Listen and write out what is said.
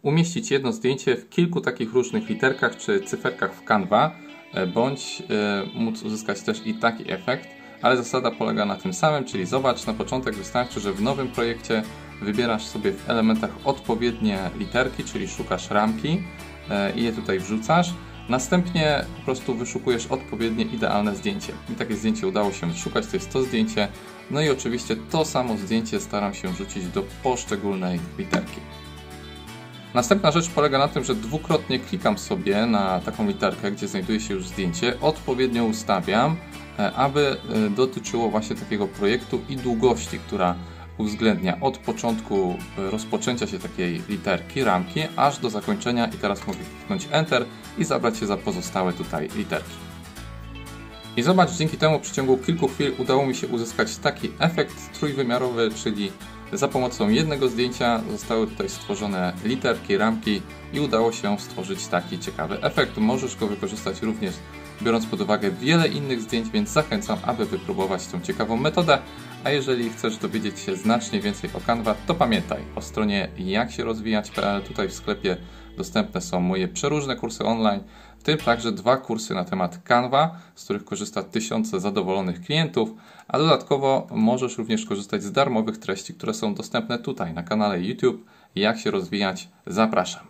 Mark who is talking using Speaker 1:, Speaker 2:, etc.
Speaker 1: umieścić jedno zdjęcie w kilku takich różnych literkach czy cyferkach w Canva, bądź móc uzyskać też i taki efekt, ale zasada polega na tym samym, czyli zobacz, na początek wystarczy, że w nowym projekcie wybierasz sobie w elementach odpowiednie literki, czyli szukasz ramki i je tutaj wrzucasz. Następnie po prostu wyszukujesz odpowiednie idealne zdjęcie. I takie zdjęcie udało się wyszukać, to jest to zdjęcie. No i oczywiście to samo zdjęcie staram się wrzucić do poszczególnej literki. Następna rzecz polega na tym, że dwukrotnie klikam sobie na taką literkę, gdzie znajduje się już zdjęcie, odpowiednio ustawiam, aby dotyczyło właśnie takiego projektu i długości, która uwzględnia od początku rozpoczęcia się takiej literki, ramki, aż do zakończenia i teraz mogę kliknąć Enter i zabrać się za pozostałe tutaj literki. I zobacz, dzięki temu w przeciągu kilku chwil udało mi się uzyskać taki efekt trójwymiarowy, czyli za pomocą jednego zdjęcia zostały tutaj stworzone literki, ramki i udało się stworzyć taki ciekawy efekt. Możesz go wykorzystać również biorąc pod uwagę wiele innych zdjęć, więc zachęcam, aby wypróbować tą ciekawą metodę. A jeżeli chcesz dowiedzieć się znacznie więcej o Canva, to pamiętaj o stronie jaksierozwijać.pl. Tutaj w sklepie dostępne są moje przeróżne kursy online, w tym także 2 kursy na temat Canva, z których korzysta tysiące zadowolonych klientów, a dodatkowo możesz również korzystać z darmowych treści, które są dostępne tutaj na kanale YouTube. Jak się rozwijać? Zapraszam.